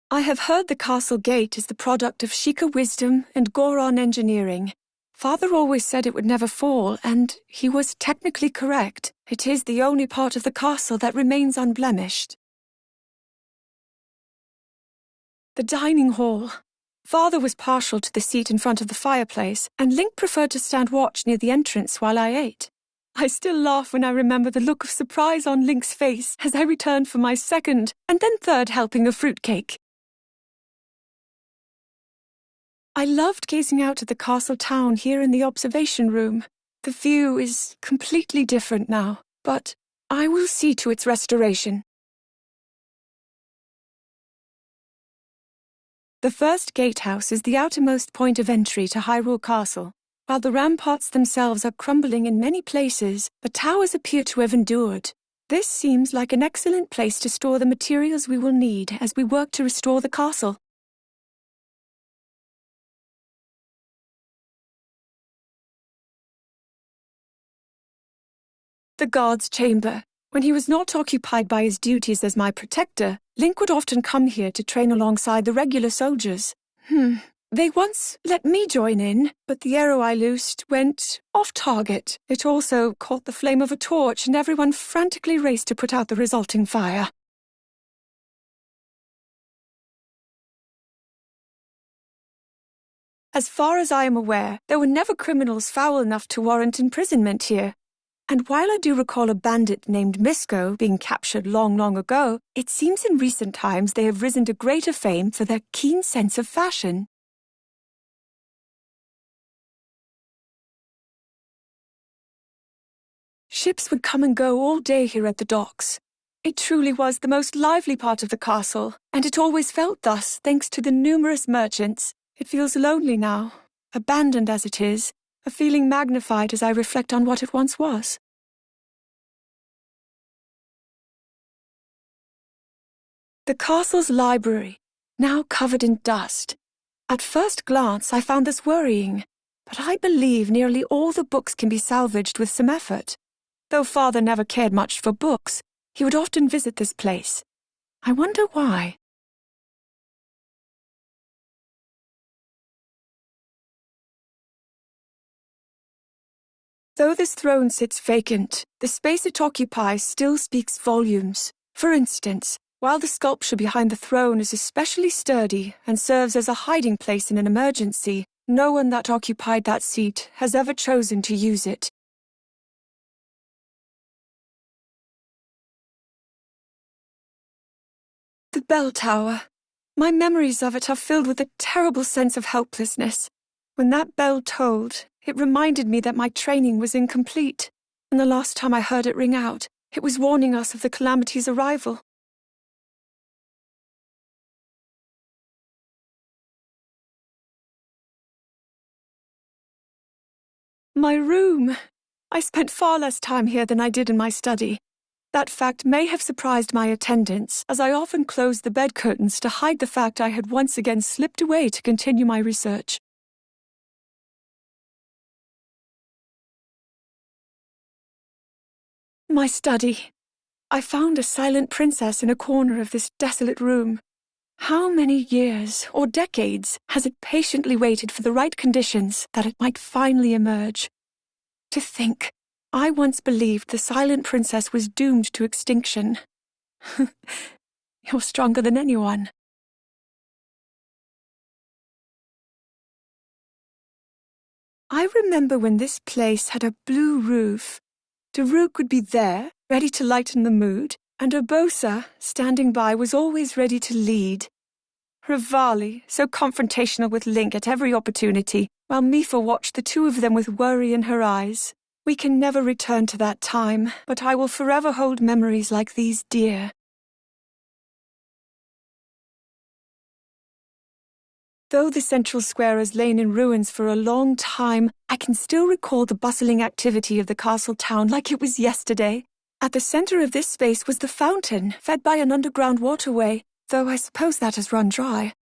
I have heard the castle gate is the product of Sheikah wisdom and Goron engineering. Father always said it would never fall, and he was technically correct. It is the only part of the castle that remains unblemished. The dining hall. Father was partial to the seat in front of the fireplace, and Link preferred to stand watch near the entrance while I ate. I still laugh when I remember the look of surprise on Link's face as I returned for my second and then third helping of fruitcake. I loved gazing out at the castle town here in the observation room. The view is completely different now, but I will see to its restoration. The first gatehouse is the outermost point of entry to Hyrule Castle. While the ramparts themselves are crumbling in many places, the towers appear to have endured. This seems like an excellent place to store the materials we will need as we work to restore the castle. The guard's chamber. When he was not occupied by his duties as my protector, Link would often come here to train alongside the regular soldiers. They once let me join in, but the arrow I loosed went off target. It also caught the flame of a torch, and everyone frantically raced to put out the resulting fire. As far as I am aware, there were never criminals foul enough to warrant imprisonment here. And while I do recall a bandit named Misko being captured long, long ago, it seems in recent times they have risen to greater fame for their keen sense of fashion. Ships would come and go all day here at the docks. It truly was the most lively part of the castle, and it always felt thus thanks to the numerous merchants. It feels lonely now, abandoned as it is, a feeling magnified as I reflect on what it once was. The castle's library, now covered in dust. At first glance, I found this worrying, but I believe nearly all the books can be salvaged with some effort. Though Father never cared much for books, he would often visit this place. I wonder why. Though this throne sits vacant, the space it occupies still speaks volumes. For instance, while the sculpture behind the throne is especially sturdy and serves as a hiding place in an emergency, no one that occupied that seat has ever chosen to use it. The bell tower. My memories of it are filled with a terrible sense of helplessness. When that bell tolled, it reminded me that my training was incomplete, and the last time I heard it ring out, it was warning us of the calamity's arrival. My room. I spent far less time here than I did in my study. That fact may have surprised my attendants, as I often closed the bed curtains to hide the fact I had once again slipped away to continue my research. My study. I found a silent princess in a corner of this desolate room. How many years or decades has it patiently waited for the right conditions that it might finally emerge? To think, I once believed the silent princess was doomed to extinction. You're stronger than anyone. I remember when this place had a blue roof. Daruk would be there, ready to lighten the mood, and Urbosa, standing by, was always ready to lead. Rivali, so confrontational with Link at every opportunity, while Mifa watched the two of them with worry in her eyes. We can never return to that time, but I will forever hold memories like these dear. Though the central square has lain in ruins for a long time, I can still recall the bustling activity of the castle town like it was yesterday. At the center of this space was the fountain, fed by an underground waterway, though I suppose that has run dry.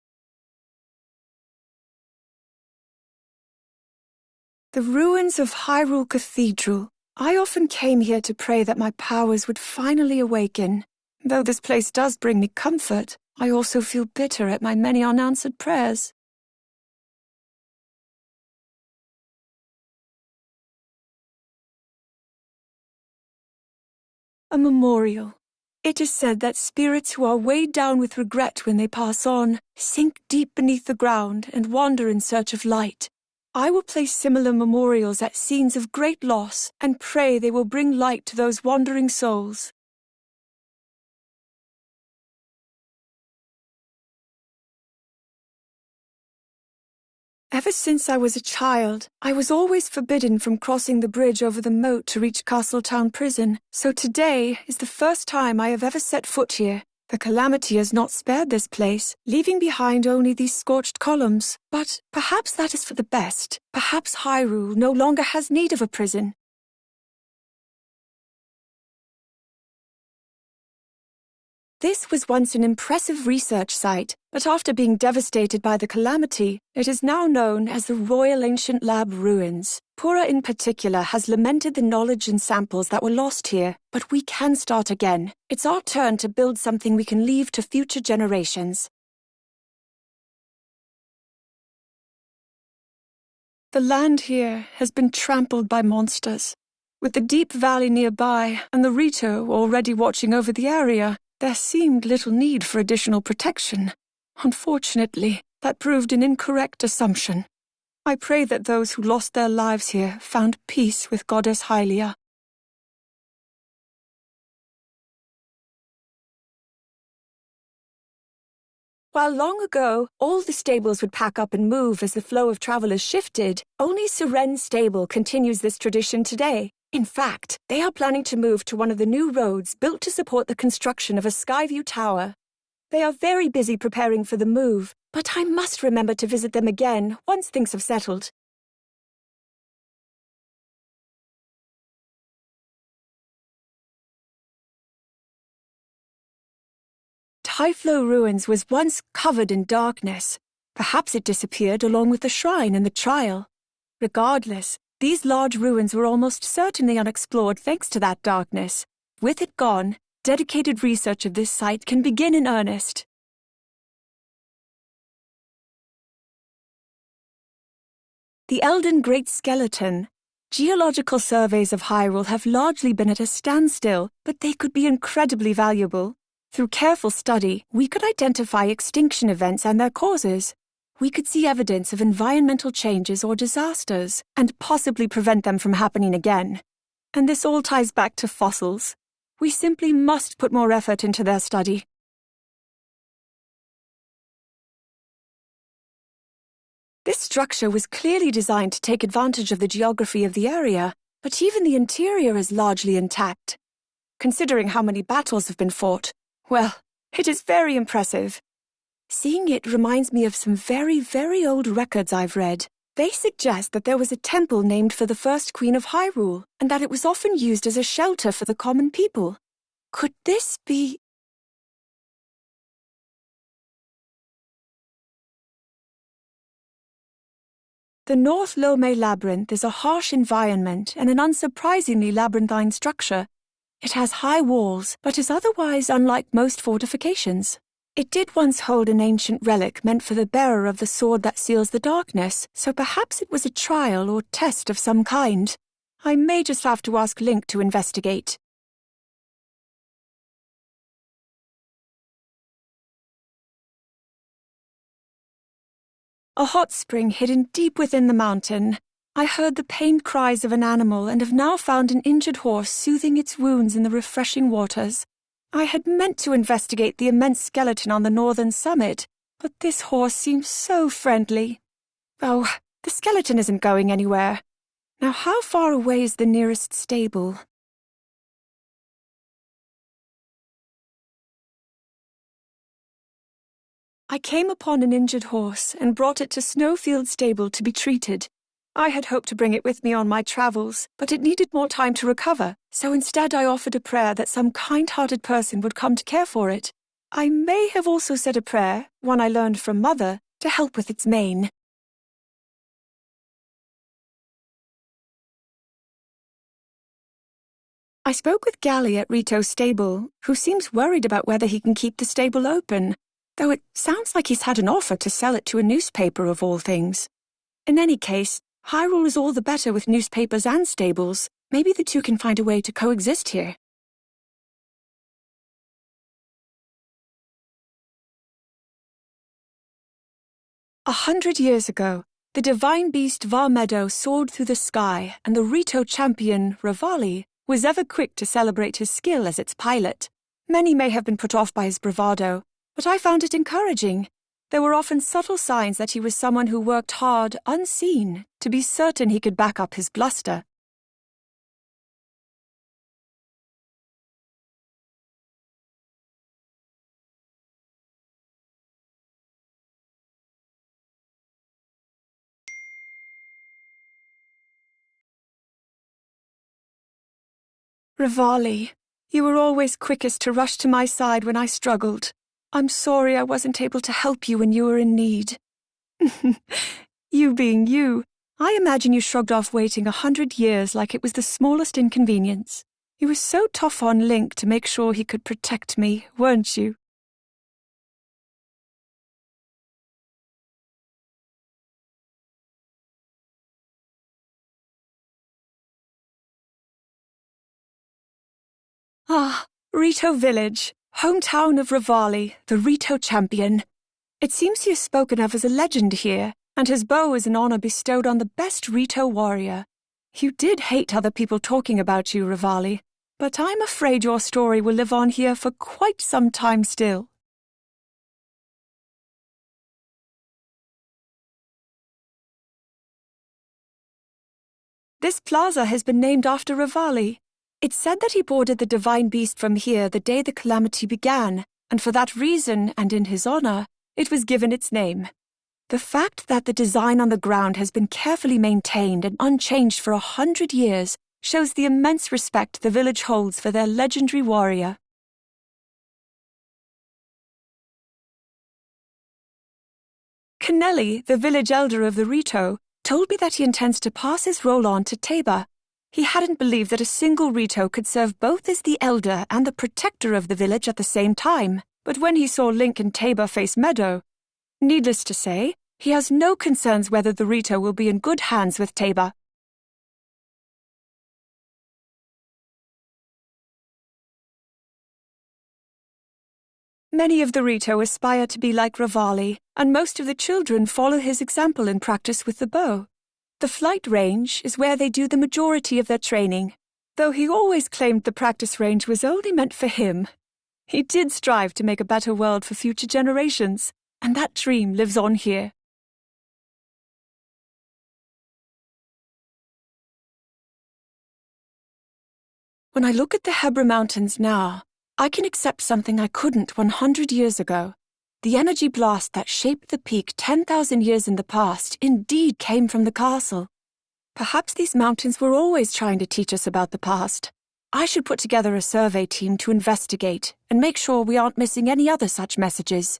The ruins of Hyrule Cathedral. I often came here to pray that my powers would finally awaken. Though this place does bring me comfort, I also feel bitter at my many unanswered prayers. A memorial. It is said that spirits who are weighed down with regret when they pass on sink deep beneath the ground and wander in search of light. I will place similar memorials at scenes of great loss and pray they will bring light to those wandering souls. Ever since I was a child, I was always forbidden from crossing the bridge over the moat to reach Castletown Prison, so today is the first time I have ever set foot here. The calamity has not spared this place, leaving behind only these scorched columns. But perhaps that is for the best. Perhaps Hyrule no longer has need of a prison. This was once an impressive research site, but after being devastated by the calamity, it is now known as the Royal Ancient Lab Ruins. Pura in particular has lamented the knowledge and samples that were lost here, but we can start again. It's our turn to build something we can leave to future generations. The land here has been trampled by monsters. With the deep valley nearby and the Rito already watching over the area, there seemed little need for additional protection. Unfortunately, that proved an incorrect assumption. I pray that those who lost their lives here found peace with Goddess Hylia. While long ago, all the stables would pack up and move as the flow of travelers shifted, only Siren's stable continues this tradition today. In fact, they are planning to move to one of the new roads built to support the construction of a Skyview Tower. They are very busy preparing for the move, but I must remember to visit them again once things have settled. Typhlo Ruins was once covered in darkness. Perhaps it disappeared along with the shrine and the trial. Regardless, these large ruins were almost certainly unexplored thanks to that darkness. With it gone, dedicated research of this site can begin in earnest. The Elden Great Skeleton. Geological surveys of Hyrule have largely been at a standstill, but they could be incredibly valuable. Through careful study, we could identify extinction events and their causes. We could see evidence of environmental changes or disasters, and possibly prevent them from happening again. And this all ties back to fossils. We simply must put more effort into their study. This structure was clearly designed to take advantage of the geography of the area, but even the interior is largely intact. Considering how many battles have been fought, well, it is very impressive. Seeing it reminds me of some very, very old records I've read. They suggest that there was a temple named for the first queen of Hyrule, and that it was often used as a shelter for the common people. Could this be... The North Lome Labyrinth is a harsh environment and an unsurprisingly labyrinthine structure. It has high walls, but is otherwise unlike most fortifications. It did once hold an ancient relic meant for the bearer of the sword that seals the darkness, so perhaps it was a trial or test of some kind. I may just have to ask Link to investigate. A hot spring hidden deep within the mountain. I heard the pained cries of an animal and have now found an injured horse soothing its wounds in the refreshing waters. I had meant to investigate the immense skeleton on the northern summit, but this horse seems so friendly. Oh, the skeleton isn't going anywhere. Now how far away is the nearest stable? I came upon an injured horse and brought it to Snowfield Stable to be treated. I had hoped to bring it with me on my travels, but it needed more time to recover, so instead I offered a prayer that some kind-hearted person would come to care for it. I may have also said a prayer, one I learned from Mother, to help with its mane. I spoke with Gally at Rito's stable, who seems worried about whether he can keep the stable open. though it sounds like he's had an offer to sell it to a newspaper of all things. In any case, Hyrule is all the better with newspapers and stables. Maybe the two can find a way to coexist here. 100 years ago, the divine beast Varmeadow soared through the sky, and the Rito champion, Revali, was ever quick to celebrate his skill as its pilot. Many may have been put off by his bravado, but I found it encouraging. There were often subtle signs that he was someone who worked hard, unseen, to be certain he could back up his bluster. Revali, you were always quickest to rush to my side when I struggled. I'm sorry I wasn't able to help you when you were in need. You being you, I imagine you shrugged off waiting 100 years like it was the smallest inconvenience. You were so tough on Link to make sure he could protect me, weren't you? Ah, Rito Village, hometown of Revali, the Rito champion. It seems he is spoken of as a legend here, and his bow is an honor bestowed on the best Rito warrior. You did hate other people talking about you, Revali, but I'm afraid your story will live on here for quite some time still. This plaza has been named after Revali. It's said that he boarded the divine beast from here the day the calamity began, and for that reason, and in his honor, it was given its name. The fact that the design on the ground has been carefully maintained and unchanged for 100 years shows the immense respect the village holds for their legendary warrior. Kennelly, the village elder of the Rito, told me that he intends to pass his role on to Taba. He hadn't believed that a single Rito could serve both as the elder and the protector of the village at the same time, but when he saw Link and Taba face Meadow, needless to say, he has no concerns whether the Rito will be in good hands with Taba. Many of the Rito aspire to be like Revali, and most of the children follow his example in practice with the bow. The flight range is where they do the majority of their training, though he always claimed the practice range was only meant for him. He did strive to make a better world for future generations, and that dream lives on here. When I look at the Hebra Mountains now, I can accept something I couldn't 100 years ago. The energy blast that shaped the peak 10,000 years in the past indeed came from the castle. Perhaps these mountains were always trying to teach us about the past. I should put together a survey team to investigate and make sure we aren't missing any other such messages.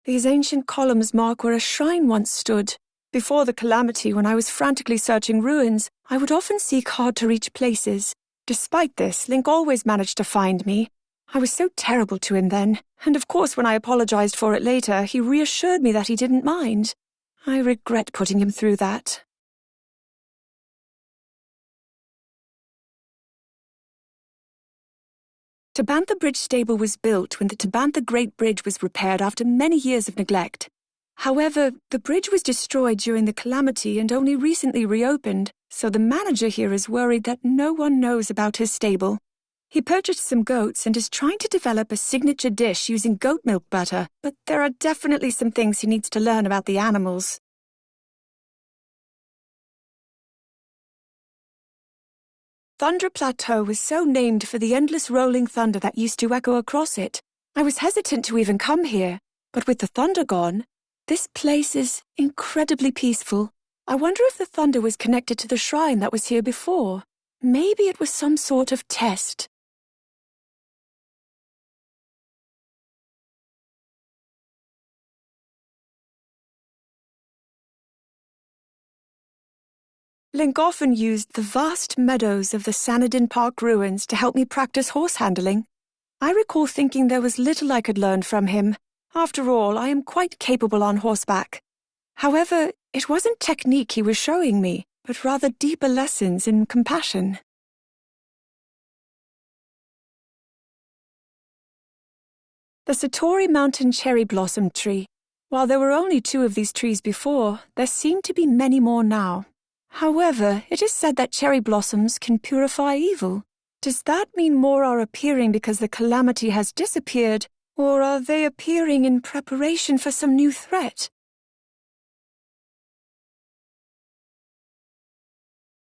These ancient columns mark where a shrine once stood. Before the calamity, when I was frantically searching ruins, I would often seek hard-to-reach places. Despite this, Link always managed to find me. I was so terrible to him then, and of course when I apologized for it later, he reassured me that he didn't mind. I regret putting him through that. Tabantha Bridge Stable was built when the Tabantha Great Bridge was repaired after many years of neglect. However, the bridge was destroyed during the calamity and only recently reopened, so the manager here is worried that no one knows about his stable. He purchased some goats and is trying to develop a signature dish using goat milk butter, but there are definitely some things he needs to learn about the animals. Thunder Plateau was so named for the endless rolling thunder that used to echo across it. I was hesitant to even come here, but with the thunder gone, this place is incredibly peaceful. I wonder if the thunder was connected to the shrine that was here before. Maybe it was some sort of test. Link often used the vast meadows of the Sanadin Park ruins to help me practice horse handling. I recall thinking there was little I could learn from him. After all, I am quite capable on horseback. However, it wasn't technique he was showing me, but rather deeper lessons in compassion. The Satori Mountain Cherry Blossom Tree. While there were only 2 of these trees before, there seem to be many more now. However, it is said that cherry blossoms can purify evil. Does that mean more are appearing because the calamity has disappeared, or are they appearing in preparation for some new threat?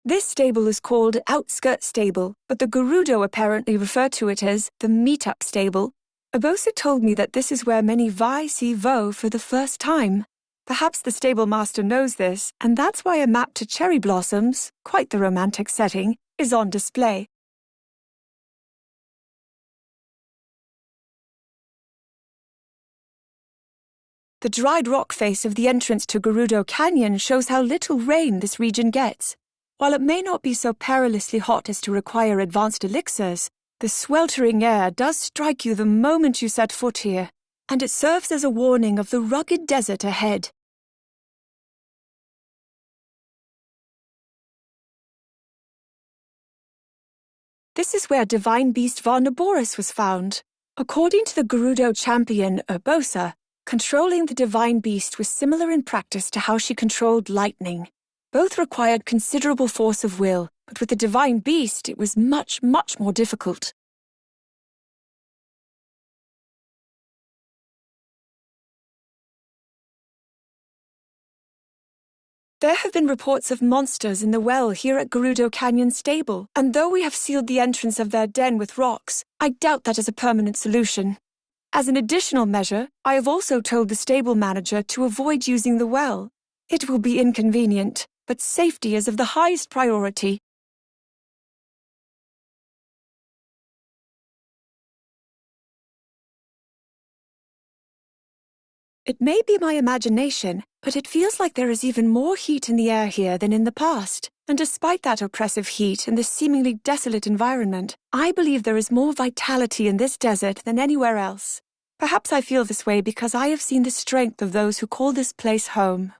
This stable is called Outskirt Stable, but the Gerudo apparently refer to it as the Meetup Stable. Urbosa told me that this is where many Vi see Vo for the first time. Perhaps the stable master knows this, and that's why a map to cherry blossoms, quite the romantic setting, is on display. The dried rock face of the entrance to Gerudo Canyon shows how little rain this region gets. While it may not be so perilously hot as to require advanced elixirs, the sweltering air does strike you the moment you set foot here, and it serves as a warning of the rugged desert ahead. This is where divine beast Varnaboris was found. According to the Gerudo champion Urbosa, controlling the divine beast was similar in practice to how she controlled lightning. Both required considerable force of will, but with the divine beast it was much more difficult. There have been reports of monsters in the well here at Gerudo Canyon Stable, and though we have sealed the entrance of their den with rocks, I doubt that is a permanent solution. As an additional measure, I have also told the stable manager to avoid using the well. It will be inconvenient, but safety is of the highest priority. It may be my imagination, but it feels like there is even more heat in the air here than in the past. And despite that oppressive heat and this seemingly desolate environment, I believe there is more vitality in this desert than anywhere else. Perhaps I feel this way because I have seen the strength of those who call this place home.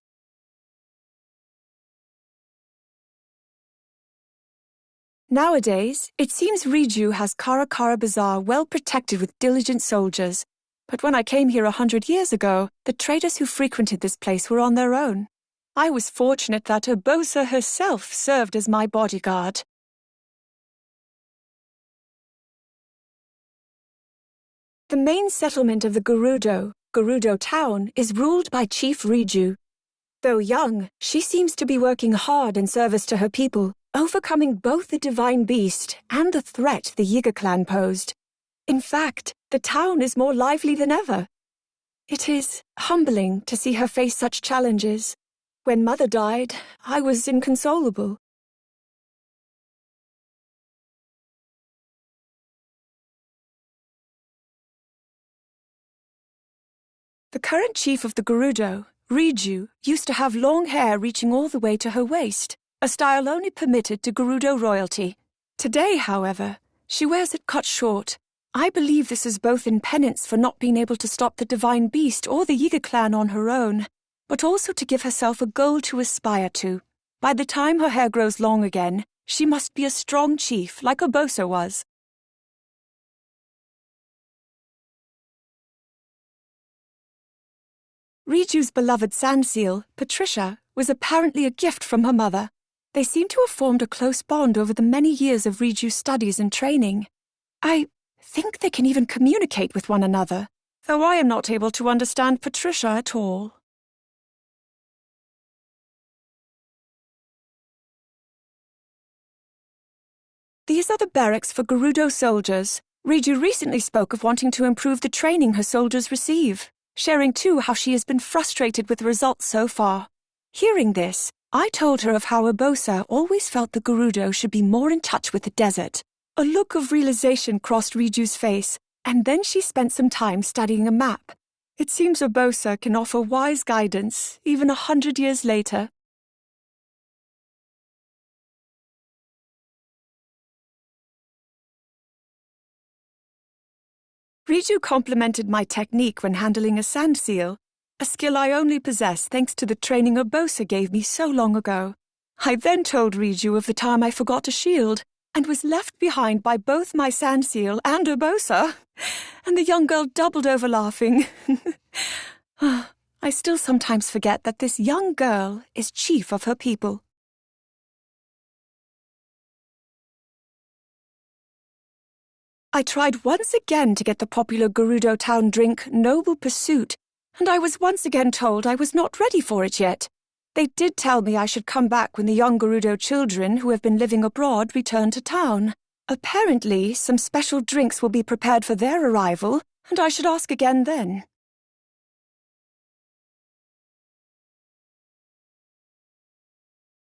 Nowadays, it seems Riju has Karakara Bazaar well protected with diligent soldiers. But when I came here 100 years ago, the traders who frequented this place were on their own. I was fortunate that Urbosa herself served as my bodyguard. The main settlement of the Gerudo town, is ruled by Chief Riju. Though young, she seems to be working hard in service to her people, overcoming both the divine beast and the threat the Yiga clan posed. In fact, the town is more lively than ever. It is humbling to see her face such challenges. When Mother died, I was inconsolable. The current chief of the Gerudo, Riju, used to have long hair reaching all the way to her waist, a style only permitted to Gerudo royalty. Today, however, she wears it cut short. I believe this is both in penance for not being able to stop the divine beast or the Yiga clan on her own, but also to give herself a goal to aspire to. By the time her hair grows long again, she must be a strong chief like Urbosa was. Riju's beloved sand seal, Patricia, was apparently a gift from her mother. They seem to have formed a close bond over the many years of Riju's studies and training. I think they can even communicate with one another, though I am not able to understand Patricia at all. These are the barracks for Gerudo soldiers. Riju recently spoke of wanting to improve the training her soldiers receive, sharing too how she has been frustrated with the results so far. Hearing this, I told her of how Urbosa always felt the Gerudo should be more in touch with the desert. A look of realization crossed Riju's face, and then she spent some time studying a map. It seems Urbosa can offer wise guidance, even 100 years later. Riju complimented my technique when handling a sand seal, a skill I only possess thanks to the training Urbosa gave me so long ago. I then told Riju of the time I forgot a shield, and was left behind by both my sand seal and Urbosa, and the young girl doubled over laughing. I still sometimes forget that this young girl is chief of her people. I tried once again to get the popular Gerudo town drink Noble Pursuit, and I was once again told I was not ready for it yet. They did tell me I should come back when the young Gerudo children who have been living abroad return to town. Apparently, some special drinks will be prepared for their arrival, and I should ask again then.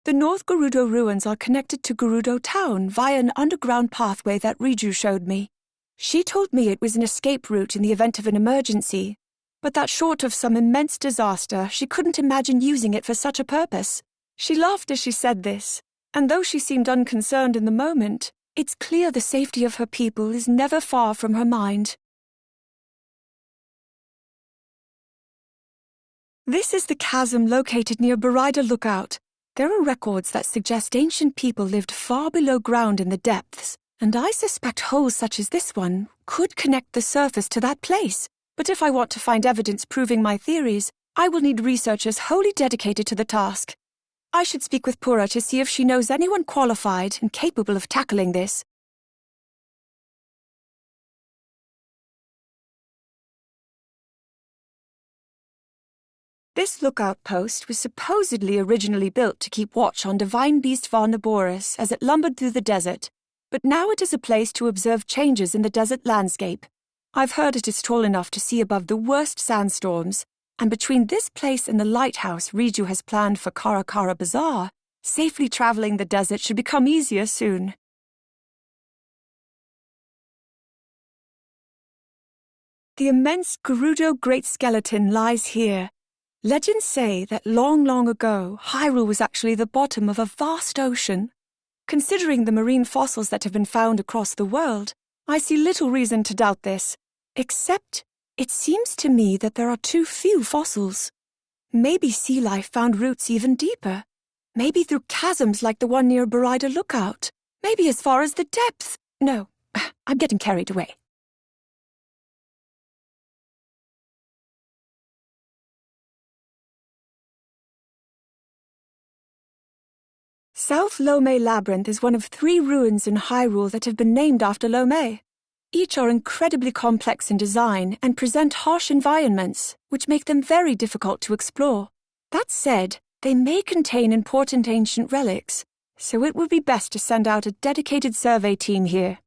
The North Gerudo ruins are connected to Gerudo town via an underground pathway that Riju showed me. She told me it was an escape route in the event of an emergency, but that short of some immense disaster, she couldn't imagine using it for such a purpose. She laughed as she said this, and though she seemed unconcerned in the moment, it's clear the safety of her people is never far from her mind. This is the chasm located near Barida Lookout. There are records that suggest ancient people lived far below ground in the depths, and I suspect holes such as this one could connect the surface to that place. But if I want to find evidence proving my theories, I will need researchers wholly dedicated to the task. I should speak with Pura to see if she knows anyone qualified and capable of tackling this. This lookout post was supposedly originally built to keep watch on divine beast Varnaboris as it lumbered through the desert, but now it is a place to observe changes in the desert landscape. I've heard it is tall enough to see above the worst sandstorms, and between this place and the lighthouse Riju has planned for Karakara Bazaar, safely traveling the desert should become easier soon. The immense Gerudo Great Skeleton lies here. Legends say that long ago, Hyrule was actually the bottom of a vast ocean. Considering the marine fossils that have been found across the world, I see little reason to doubt this, except it seems to me that there are too few fossils. Maybe sea life found roots even deeper. Maybe through chasms like the one near Barida Lookout. Maybe as far as the depths. No, I'm getting carried away. South Lome Labyrinth is one of 3 ruins in Hyrule that have been named after Lome. Each are incredibly complex in design and present harsh environments, which make them very difficult to explore. That said, they may contain important ancient relics, so it would be best to send out a dedicated survey team here.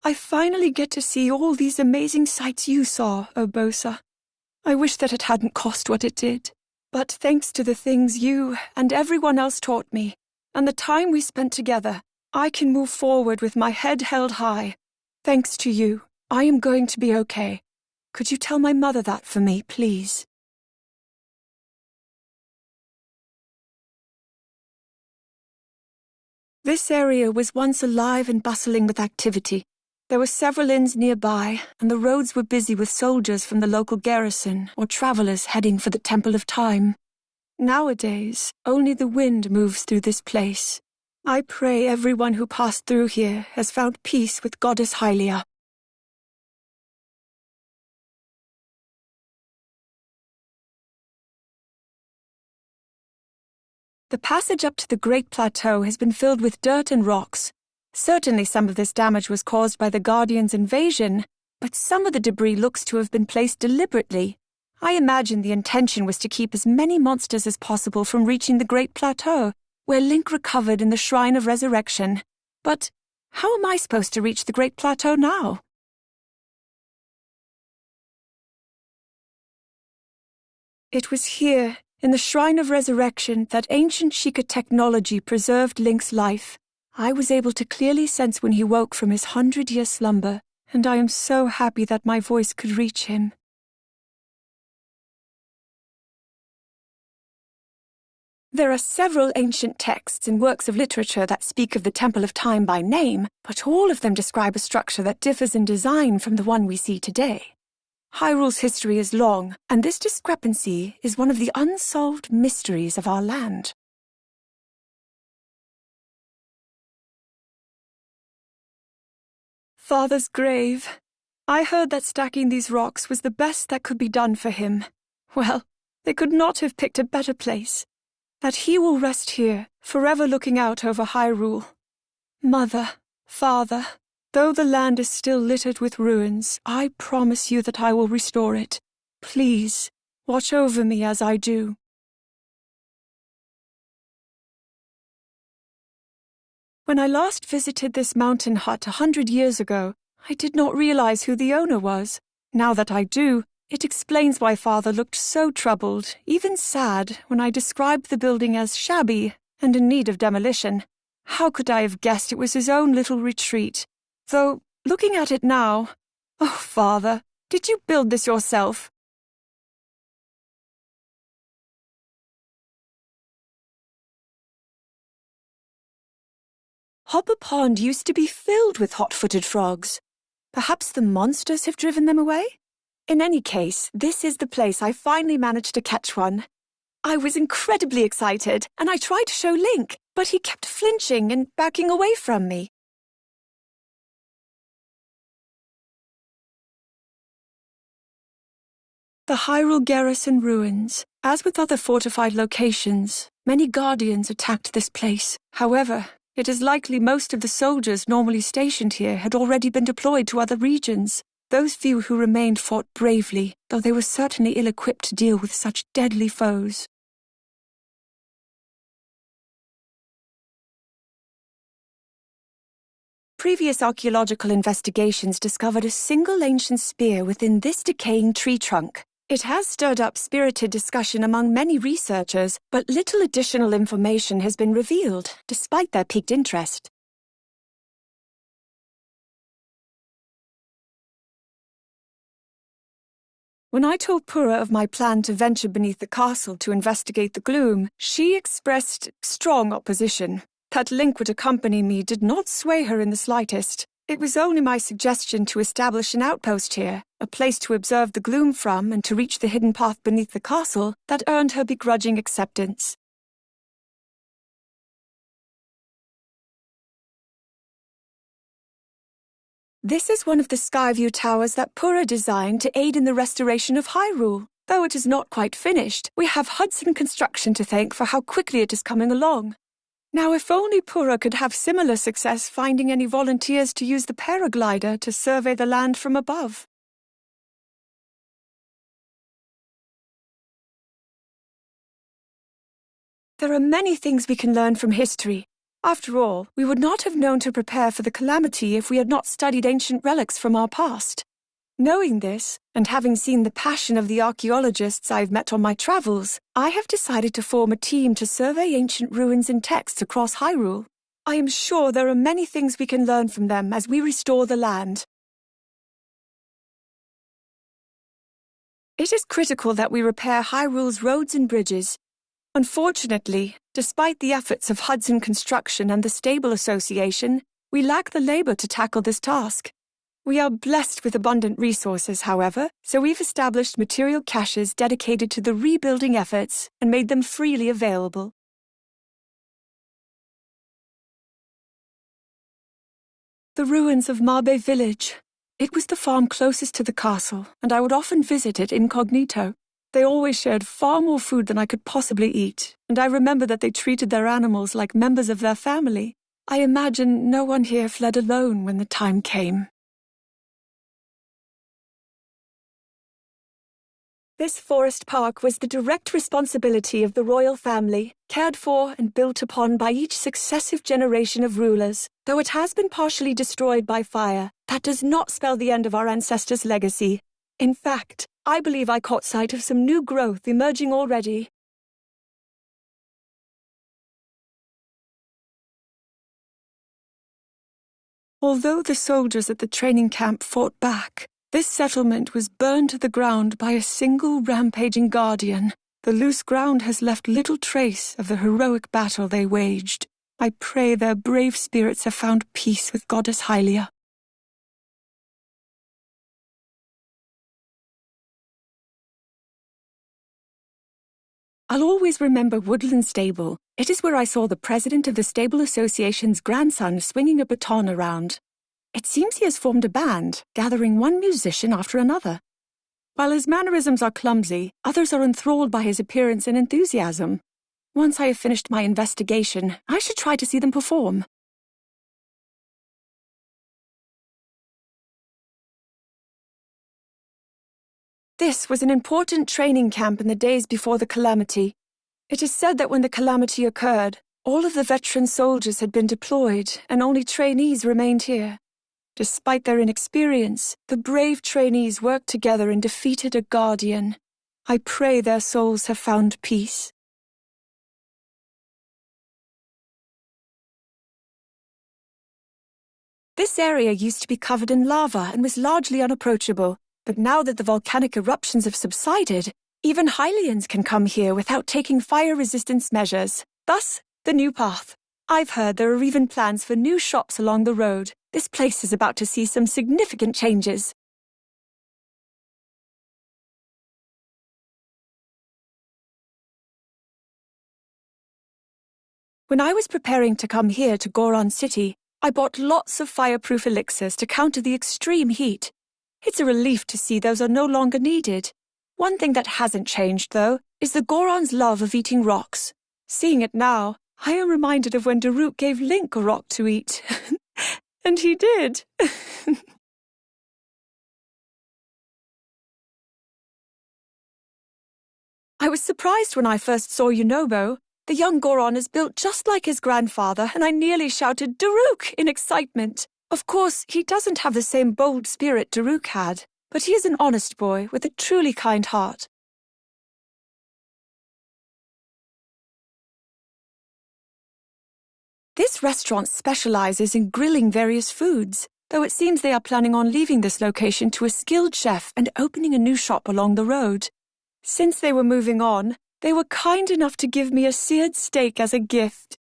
I finally get to see all these amazing sights you saw, Urbosa. I wish that it hadn't cost what it did. But thanks to the things you and everyone else taught me, and the time we spent together, I can move forward with my head held high. Thanks to you, I am going to be okay. Could you tell my mother that for me, please? This area was once alive and bustling with activity. There were several inns nearby, and the roads were busy with soldiers from the local garrison or travelers heading for the Temple of Time. Nowadays, only the wind moves through this place. I pray everyone who passed through here has found peace with Goddess Hylia. The passage up to the Great Plateau has been filled with dirt and rocks. Certainly some of this damage was caused by the Guardians' invasion, but some of the debris looks to have been placed deliberately. I imagine the intention was to keep as many monsters as possible from reaching the Great Plateau, where Link recovered in the Shrine of Resurrection. But how am I supposed to reach the Great Plateau now? It was here, in the Shrine of Resurrection, that ancient Sheikah technology preserved Link's life. I was able to clearly sense when he woke from his 100-year slumber, and I am so happy that my voice could reach him. There are several ancient texts and works of literature that speak of the Temple of Time by name, but all of them describe a structure that differs in design from the one we see today. Hyrule's history is long, and this discrepancy is one of the unsolved mysteries of our land. Father's grave. I heard that stacking these rocks was the best that could be done for him. Well, they could not have picked a better place. That he will rest here, forever looking out over Hyrule. Mother, Father, though the land is still littered with ruins, I promise you that I will restore it. Please, watch over me as I do. When I last visited this mountain hut 100 years ago, I did not realize who the owner was. Now that I do, it explains why Father looked so troubled, even sad, when I described the building as shabby and in need of demolition. How could I have guessed it was his own little retreat? Though, looking at it now, oh, Father, did you build this yourself? Hopper Pond used to be filled with hot-footed frogs. Perhaps the monsters have driven them away? In any case, this is the place I finally managed to catch one. I was incredibly excited, and I tried to show Link, but he kept flinching and backing away from me. The Hyrule Garrison ruins. As with other fortified locations, many Guardians attacked this place. However, it is likely most of the soldiers normally stationed here had already been deployed to other regions. Those few who remained fought bravely, though they were certainly ill-equipped to deal with such deadly foes. Previous archaeological investigations discovered a single ancient spear within this decaying tree trunk. It has stirred up spirited discussion among many researchers, but little additional information has been revealed, despite their piqued interest. When I told Purah of my plan to venture beneath the castle to investigate the gloom, she expressed strong opposition. That Link would accompany me did not sway her in the slightest. It was only my suggestion to establish an outpost here, a place to observe the gloom from and to reach the hidden path beneath the castle, that earned her begrudging acceptance. This is one of the Skyview towers that Purah designed to aid in the restoration of Hyrule. Though it is not quite finished, we have Hudson Construction to thank for how quickly it is coming along. Now, if only Purah could have similar success finding any volunteers to use the paraglider to survey the land from above. There are many things we can learn from history. After all, we would not have known to prepare for the calamity if we had not studied ancient relics from our past. Knowing this, and having seen the passion of the archaeologists I've met on my travels, I have decided to form a team to survey ancient ruins and texts across Hyrule. I am sure there are many things we can learn from them as we restore the land. It is critical that we repair Hyrule's roads and bridges. Unfortunately, despite the efforts of Hudson Construction and the Stable Association, we lack the labor to tackle this task. We are blessed with abundant resources, however, so we've established material caches dedicated to the rebuilding efforts and made them freely available. The ruins of Mabe Village. It was the farm closest to the castle, and I would often visit it incognito. They always shared far more food than I could possibly eat, and I remember that they treated their animals like members of their family. I imagine no one here fled alone when the time came. This forest park was the direct responsibility of the royal family, cared for and built upon by each successive generation of rulers. Though it has been partially destroyed by fire, that does not spell the end of our ancestors' legacy. In fact, I believe I caught sight of some new growth emerging already. Although the soldiers at the training camp fought back, this settlement was burned to the ground by a single rampaging guardian. The loose ground has left little trace of the heroic battle they waged. I pray their brave spirits have found peace with Goddess Hylia. I'll always remember Woodland Stable. It is where I saw the president of the Stable Association's grandson swinging a baton around. It seems he has formed a band, gathering one musician after another. While his mannerisms are clumsy, others are enthralled by his appearance and enthusiasm. Once I have finished my investigation, I should try to see them perform. This was an important training camp in the days before the calamity. It is said that when the calamity occurred, all of the veteran soldiers had been deployed and only trainees remained here. Despite their inexperience, the brave trainees worked together and defeated a guardian. I pray their souls have found peace. This area used to be covered in lava and was largely unapproachable, but now that the volcanic eruptions have subsided, even Hylians can come here without taking fire resistance measures. Thus, the new path. I've heard there are even plans for new shops along the road. This place is about to see some significant changes. When I was preparing to come here to Goron City, I bought lots of fireproof elixirs to counter the extreme heat. It's a relief to see those are no longer needed. One thing that hasn't changed, though, is the Goron's love of eating rocks. Seeing it now, I am reminded of when Daruk gave Link a rock to eat. And he did. I was surprised when I first saw Yunobo. The young Goron is built just like his grandfather, and I nearly shouted, "Daruk!" in excitement. Of course, he doesn't have the same bold spirit Daruk had, but he is an honest boy with a truly kind heart. This restaurant specializes in grilling various foods, though it seems they are planning on leaving this location to a skilled chef and opening a new shop along the road. Since they were moving on, they were kind enough to give me a seared steak as a gift.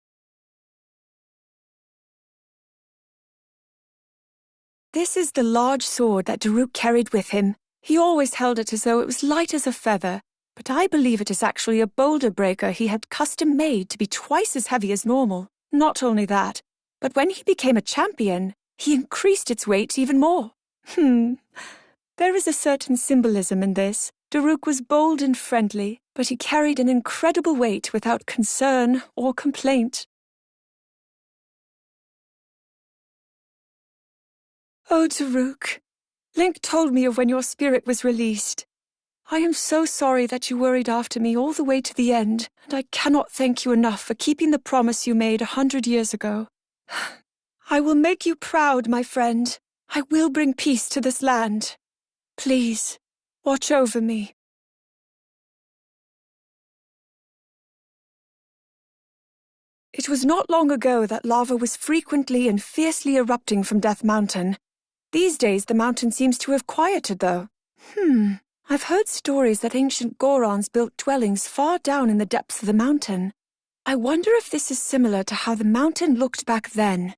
This is the large sword that Daruk carried with him. He always held it as though it was light as a feather, but I believe it is actually a boulder breaker he had custom made to be twice as heavy as normal. Not only that, but when he became a champion, he increased its weight even more. There is a certain symbolism in this. Daruk was bold and friendly, but he carried an incredible weight without concern or complaint. Oh, Daruk, Link told me of when your spirit was released. I am so sorry that you worried after me all the way to the end, and I cannot thank you enough for keeping the promise you made 100 years ago. I will make you proud, my friend. I will bring peace to this land. Please, watch over me. It was not long ago that lava was frequently and fiercely erupting from Death Mountain. These days the mountain seems to have quieted, though. I've heard stories that ancient Gorons built dwellings far down in the depths of the mountain. I wonder if this is similar to how the mountain looked back then.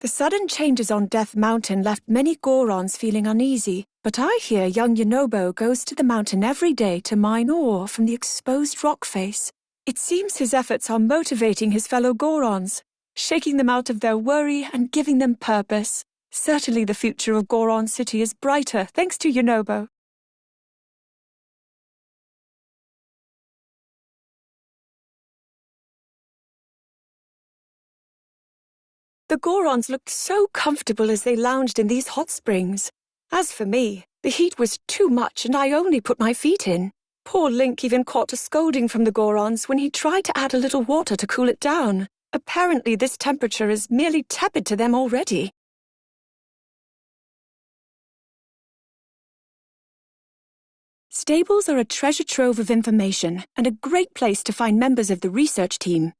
The sudden changes on Death Mountain left many Gorons feeling uneasy, but I hear young Yunobo goes to the mountain every day to mine ore from the exposed rock face. It seems his efforts are motivating his fellow Gorons, shaking them out of their worry and giving them purpose. Certainly the future of Goron City is brighter thanks to Yunobo. The Gorons looked so comfortable as they lounged in these hot springs. As for me, the heat was too much and I only put my feet in. Poor Link even caught a scolding from the Gorons when he tried to add a little water to cool it down. Apparently this temperature is merely tepid to them already. Stables are a treasure trove of information and a great place to find members of the research team.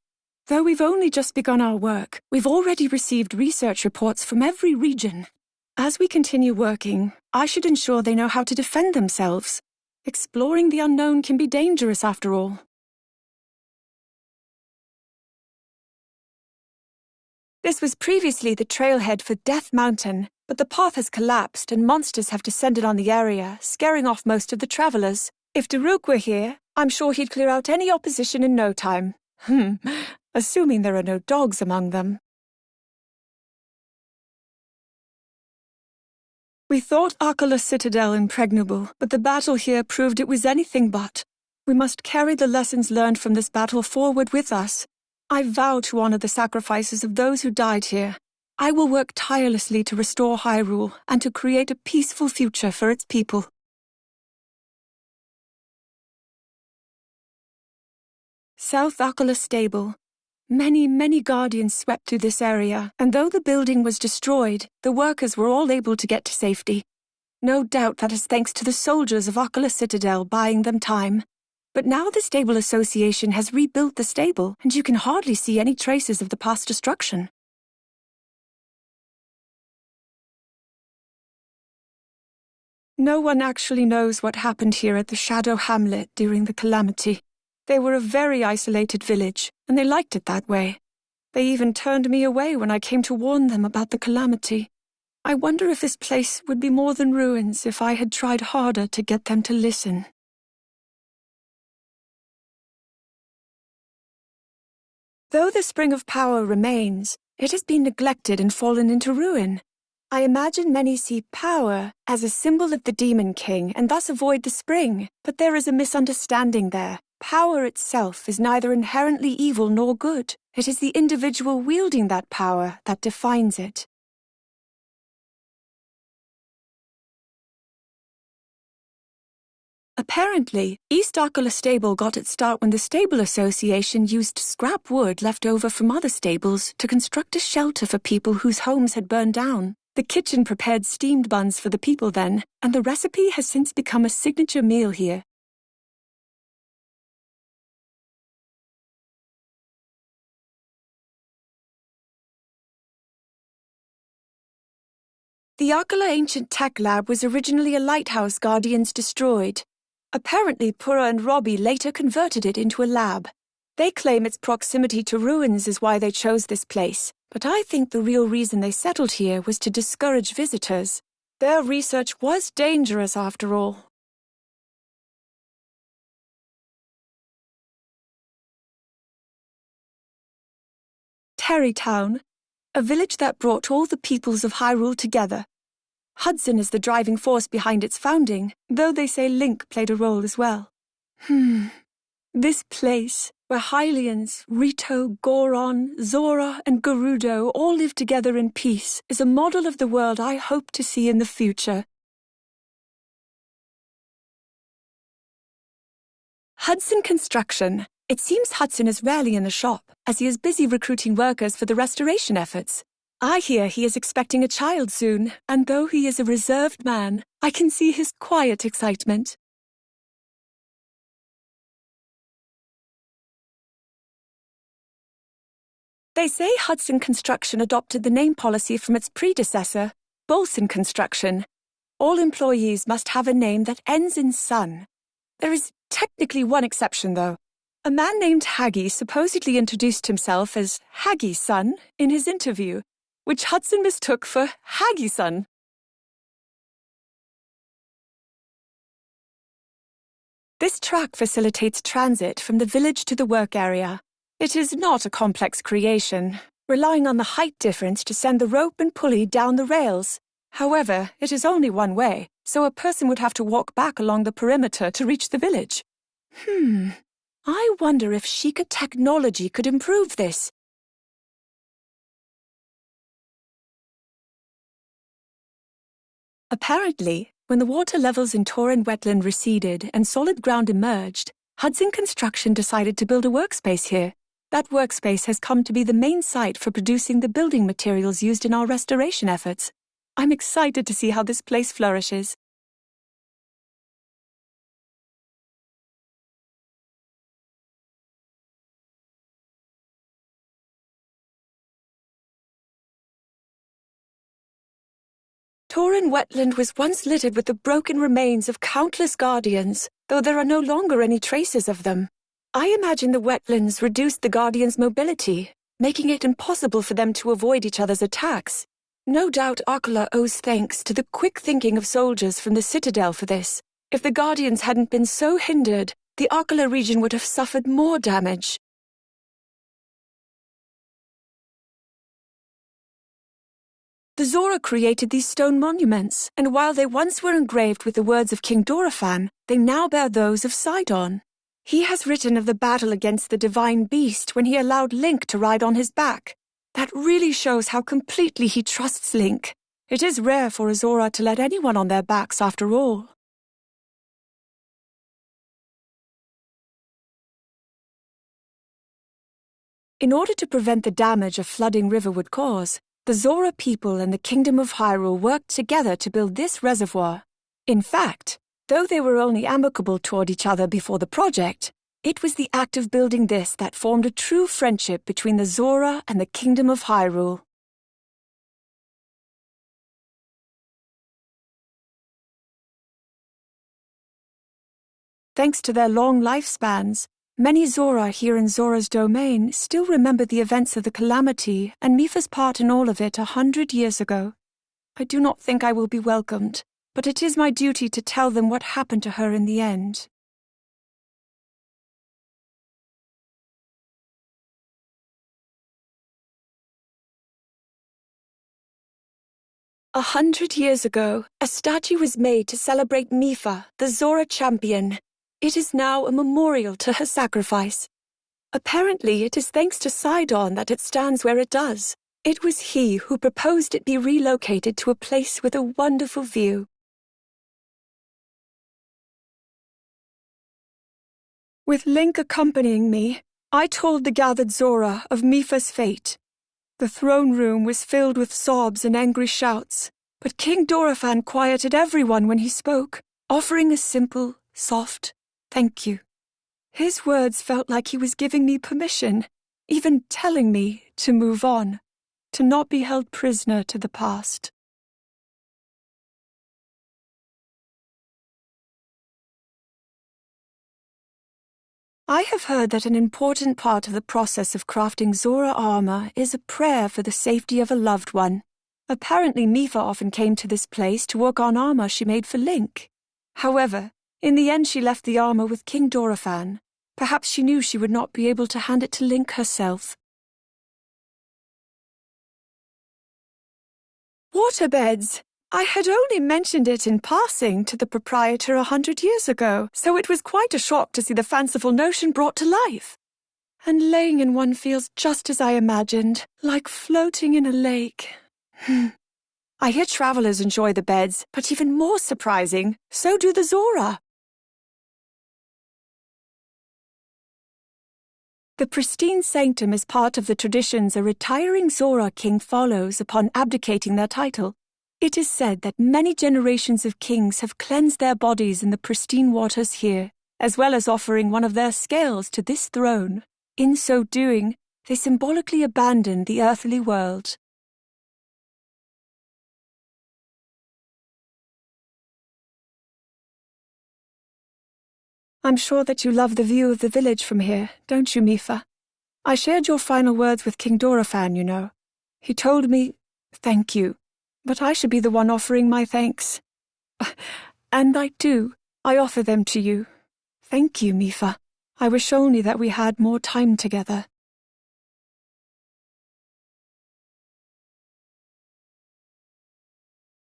Though we've only just begun our work, we've already received research reports from every region. As we continue working, I should ensure they know how to defend themselves. Exploring the unknown can be dangerous after all. This was previously the trailhead for Death Mountain, but the path has collapsed and monsters have descended on the area, scaring off most of the travelers. If Daruk were here, I'm sure he'd clear out any opposition in no time. Assuming there are no dogs among them. We thought Akala's citadel impregnable, but the battle here proved it was anything but. We must carry the lessons learned from this battle forward with us. I vow to honor the sacrifices of those who died here. I will work tirelessly to restore Hyrule and to create a peaceful future for its people. South Akala Stable. Many guardians swept through this area, and though the building was destroyed, the workers were all able to get to safety. No doubt that is thanks to the soldiers of Akala Citadel buying them time. But now the Stable Association has rebuilt the stable, and you can hardly see any traces of the past destruction. No one actually knows what happened here at the Shadow Hamlet during the calamity. They were a very isolated village, and they liked it that way. They even turned me away when I came to warn them about the calamity. I wonder if this place would be more than ruins if I had tried harder to get them to listen. Though the Spring of Power remains, it has been neglected and fallen into ruin. I imagine many see power as a symbol of the Demon King and thus avoid the spring, but there is a misunderstanding there. Power itself is neither inherently evil nor good. It is the individual wielding that power that defines it. Apparently, East Akala Stable got its start when the Stable Association used scrap wood left over from other stables to construct a shelter for people whose homes had burned down. The kitchen prepared steamed buns for the people then, and the recipe has since become a signature meal here. The Akala Ancient Tech Lab was originally a lighthouse Guardians destroyed. Apparently, Purah and Robbie later converted it into a lab. They claim its proximity to ruins is why they chose this place, but I think the real reason they settled here was to discourage visitors. Their research was dangerous after all. Terrytown, a village that brought all the peoples of Hyrule together. Hudson is the driving force behind its founding, though they say Link played a role as well. This place, where Hylians, Rito, Goron, Zora, and Gerudo all live together in peace, is a model of the world I hope to see in the future. Hudson Construction. It seems Hudson is rarely in the shop, as he is busy recruiting workers for the restoration efforts. I hear he is expecting a child soon, and though he is a reserved man, I can see his quiet excitement. They say Hudson Construction adopted the name policy from its predecessor, Bolson Construction. All employees must have a name that ends in son. There is technically one exception, though. A man named Haggy supposedly introduced himself as Haggy's son in his interview, which Hudson mistook for Haggy's son. This track facilitates transit from the village to the work area. It is not a complex creation, relying on the height difference to send the rope and pulley down the rails. However, it is only one way, so a person would have to walk back along the perimeter to reach the village. I wonder if Sheikah technology could improve this. Apparently, when the water levels in Torin Wetland receded and solid ground emerged, Hudson Construction decided to build a workspace here. That workspace has come to be the main site for producing the building materials used in our restoration efforts. I'm excited to see how this place flourishes. Tauren Wetland was once littered with the broken remains of countless guardians, though there are no longer any traces of them. I imagine the wetlands reduced the guardians' mobility, making it impossible for them to avoid each other's attacks. No doubt Akala owes thanks to the quick thinking of soldiers from the Citadel for this. If the guardians hadn't been so hindered, the Akala region would have suffered more damage. The Zora created these stone monuments, and while they once were engraved with the words of King Dorephan, they now bear those of Sidon. He has written of the battle against the divine beast when he allowed Link to ride on his back. That really shows how completely he trusts Link. It is rare for a Zora to let anyone on their backs after all. In order to prevent the damage a flooding river would cause, the Zora people and the Kingdom of Hyrule worked together to build this reservoir. In fact, though they were only amicable toward each other before the project, it was the act of building this that formed a true friendship between the Zora and the Kingdom of Hyrule. Thanks to their long lifespans, many Zora here in Zora's domain still remember the events of the calamity and Mipha's part in all of it 100 years ago. I do not think I will be welcomed, but it is my duty to tell them what happened to her in the end. 100 years ago, a statue was made to celebrate Mipha, the Zora champion. It is now a memorial to her sacrifice. Apparently, it is thanks to Sidon that it stands where it does. It was he who proposed it be relocated to a place with a wonderful view. With Link accompanying me, I told the gathered Zora of Mipha's fate. The throne room was filled with sobs and angry shouts, but King Dorephan quieted everyone when he spoke, offering a simple, soft thank you. His words felt like he was giving me permission, even telling me to move on, to not be held prisoner to the past. I have heard that an important part of the process of crafting Zora armor is a prayer for the safety of a loved one. Apparently Mipha often came to this place to work on armor she made for Link. However, in the end she left the armor with King Dorephan. Perhaps she knew she would not be able to hand it to Link herself. Waterbeds! I had only mentioned it in passing to the proprietor 100 years ago, so it was quite a shock to see the fanciful notion brought to life. And laying in one feels just as I imagined, like floating in a lake. I hear travelers enjoy the beds, but even more surprising, so do the Zora. The pristine sanctum is part of the traditions a retiring Zora king follows upon abdicating their title. It is said that many generations of kings have cleansed their bodies in the pristine waters here, as well as offering one of their scales to this throne. In so doing, they symbolically abandon the earthly world. I'm sure that you love the view of the village from here, don't you, Mipha? I shared your final words with King Dorephan, you know. He told me, thank you. But I should be the one offering my thanks. And I do. I offer them to you. Thank you, Mipha. I wish only that we had more time together.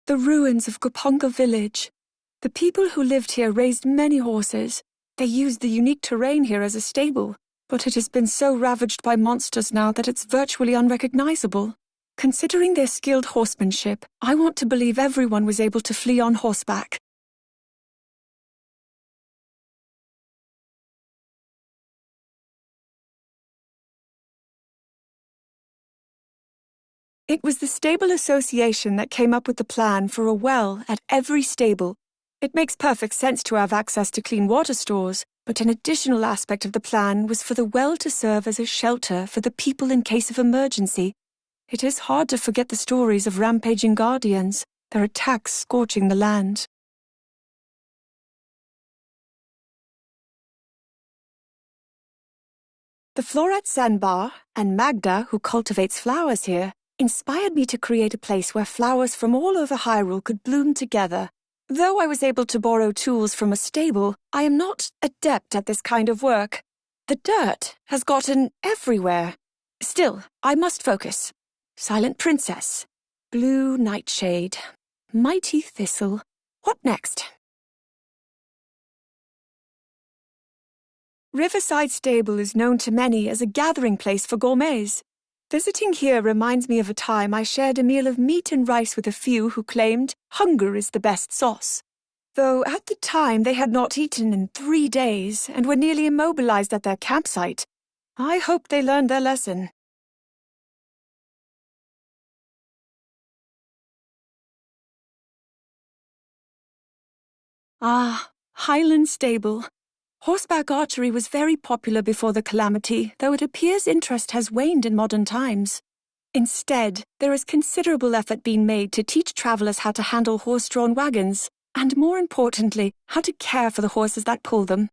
The ruins of Goponga village. The people who lived here raised many horses. They used the unique terrain here as a stable, but it has been so ravaged by monsters now that it's virtually unrecognizable. Considering their skilled horsemanship, I want to believe everyone was able to flee on horseback. It was the stable association that came up with the plan for a well at every stable. It makes perfect sense to have access to clean water stores, but an additional aspect of the plan was for the well to serve as a shelter for the people in case of emergency. It is hard to forget the stories of rampaging guardians. their attacks scorching the land. The Florat Sandbar and Magda, who cultivates flowers here, inspired me to create a place where flowers from all over Hyrule could bloom together. Though I was able to borrow tools from a stable, I am not adept at this kind of work. The dirt has gotten everywhere. Still, I must focus. Silent Princess, Blue Nightshade, Mighty Thistle. What next? Riverside Stable is known to many as a gathering place for gourmets. Visiting here reminds me of a time I shared a meal of meat and rice with a few who claimed hunger is the best sauce. Though at the time they had not eaten in 3 days and were nearly immobilized at their campsite. I hope they learned their lesson. Ah, Highland Stable. Horseback archery was very popular before the calamity, though it appears interest has waned in modern times. Instead, there is considerable effort being made to teach travelers how to handle horse-drawn wagons, and more importantly, how to care for the horses that pull them.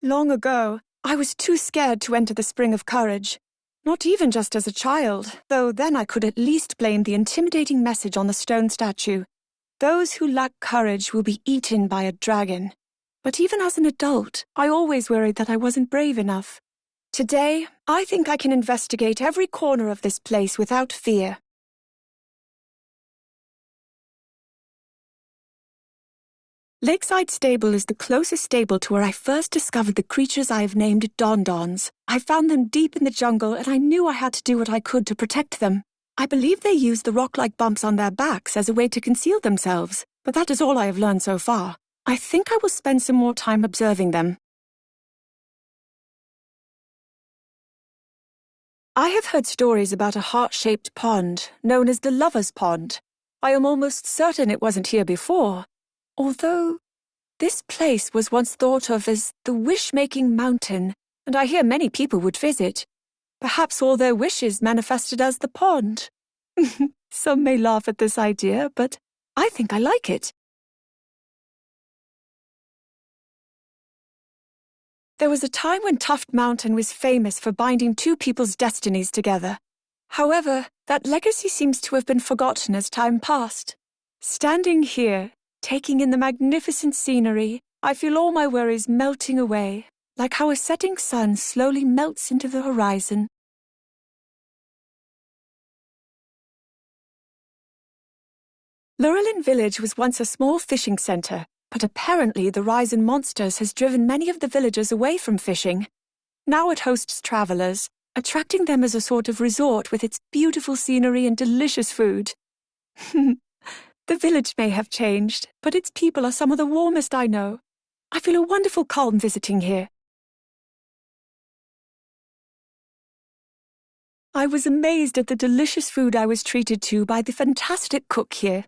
Long ago, I was too scared to enter the Spring of Courage. Not even just as a child, though then I could at least blame the intimidating message on the stone statue. Those who lack courage will be eaten by a dragon. But even as an adult, I always worried that I wasn't brave enough. Today, I think I can investigate every corner of this place without fear. Lakeside Stable is the closest stable to where I first discovered the creatures I have named Dondons. I found them deep in the jungle and I knew I had to do what I could to protect them. I believe they use the rock-like bumps on their backs as a way to conceal themselves, but that is all I have learned so far. I think I will spend some more time observing them. I have heard stories about a heart-shaped pond, known as the Lover's Pond. I am almost certain it wasn't here before. Although, this place was once thought of as the wish-making mountain, and I hear many people would visit. Perhaps all their wishes manifested as the pond. Some may laugh at this idea, but I think I like it. There was a time when Tuft Mountain was famous for binding two people's destinies together. However, that legacy seems to have been forgotten as time passed. Standing here, taking in the magnificent scenery, I feel all my worries melting away, like how a setting sun slowly melts into the horizon. Lurelin Village was once a small fishing center, but apparently the rise in monsters has driven many of the villagers away from fishing. Now it hosts travelers, attracting them as a sort of resort with its beautiful scenery and delicious food. The village may have changed, but its people are some of the warmest I know. I feel a wonderful calm visiting here. I was amazed at the delicious food I was treated to by the fantastic cook here.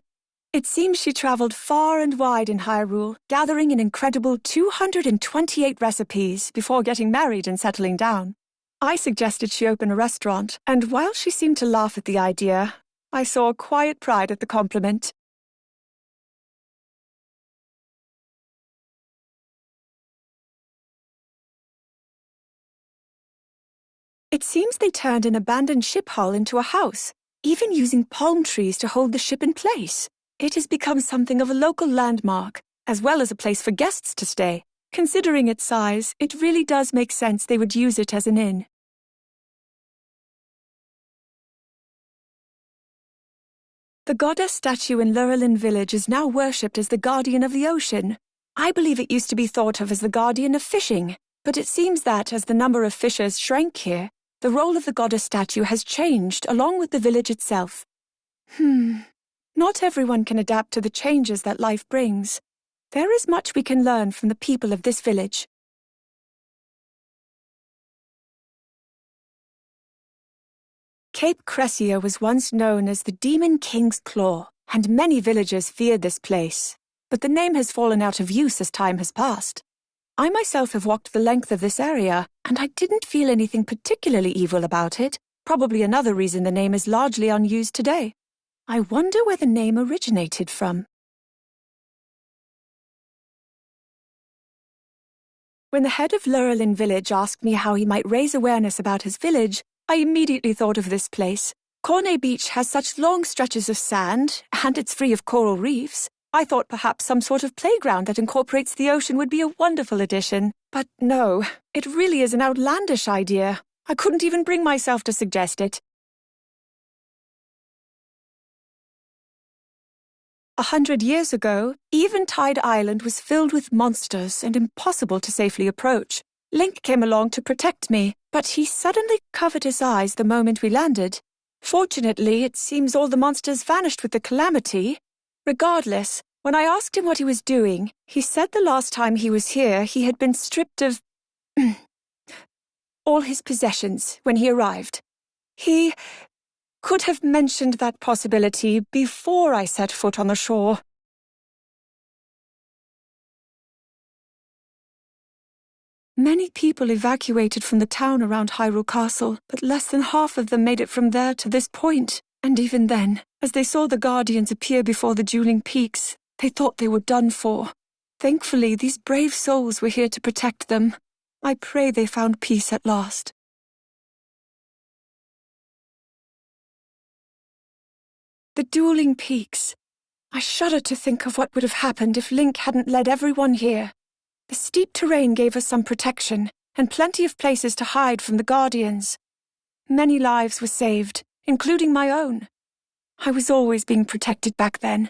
It seems she traveled far and wide in Hyrule, gathering an incredible 228 recipes before getting married and settling down. I suggested she open a restaurant, and while she seemed to laugh at the idea, I saw a quiet pride at the compliment. It seems they turned an abandoned ship hull into a house, even using palm trees to hold the ship in place. It has become something of a local landmark, as well as a place for guests to stay. Considering its size, it really does make sense they would use it as an inn. The goddess statue in Lurelin Village is now worshipped as the guardian of the ocean. I believe it used to be thought of as the guardian of fishing, but it seems that as the number of fishers shrank here, the role of the goddess statue has changed along with the village itself. Not everyone can adapt to the changes that life brings. There is much we can learn from the people of this village. Cape Cressia was once known as the Demon King's Claw, and many villagers feared this place. But the name has fallen out of use as time has passed. I myself have walked the length of this area, and I didn't feel anything particularly evil about it. Probably another reason the name is largely unused today. I wonder where the name originated from. When the head of Lurelin village asked me how he might raise awareness about his village, I immediately thought of this place. Cornet Beach has such long stretches of sand, and it's free of coral reefs. I thought perhaps some sort of playground that incorporates the ocean would be a wonderful addition. But no, it really is an outlandish idea. I couldn't even bring myself to suggest it. 100 years ago, Eventide Island was filled with monsters and impossible to safely approach. Link came along to protect me, but he suddenly covered his eyes the moment we landed. Fortunately, it seems all the monsters vanished with the calamity. Regardless, when I asked him what he was doing, he said the last time he was here he had been stripped of all his possessions when he arrived. He could have mentioned that possibility before I set foot on the shore. Many people evacuated from the town around Hyrule Castle, but less than half of them made it from there to this point. And even then, as they saw the Guardians appear before the dueling peaks, they thought they were done for. Thankfully, these brave souls were here to protect them. I pray they found peace at last. The dueling peaks. I shudder to think of what would have happened if Link hadn't led everyone here. The steep terrain gave us some protection, and plenty of places to hide from the Guardians. Many lives were saved, including my own. I was always being protected back then.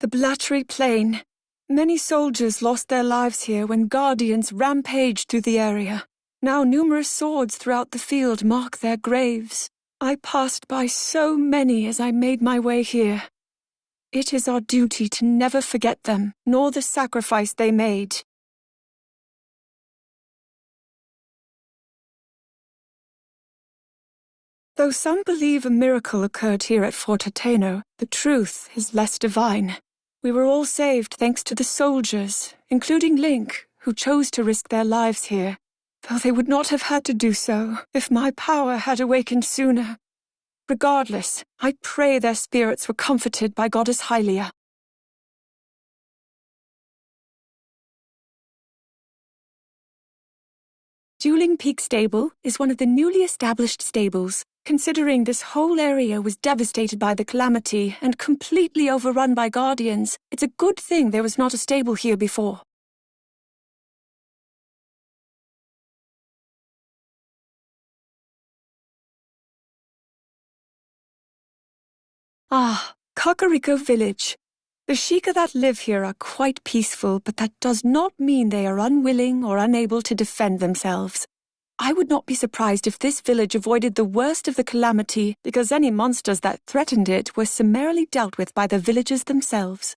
The Blattery Plain. Many soldiers lost their lives here when Guardians rampaged through the area. Now numerous swords throughout the field mark their graves. I passed by so many as I made my way here. It is our duty to never forget them, nor the sacrifice they made. Though some believe a miracle occurred here at Fort Hateno, the truth is less divine. We were all saved thanks to the soldiers, including Link, who chose to risk their lives here, though they would not have had to do so if my power had awakened sooner. Regardless, I pray their spirits were comforted by Goddess Hylia. Dueling Peak Stable is one of the newly established stables. Considering this whole area was devastated by the calamity and completely overrun by Guardians, it's a good thing there was not a stable here before. Ah, Kakariko Village. The Sheikah that live here are quite peaceful, but that does not mean they are unwilling or unable to defend themselves. I would not be surprised if this village avoided the worst of the calamity because any monsters that threatened it were summarily dealt with by the villagers themselves.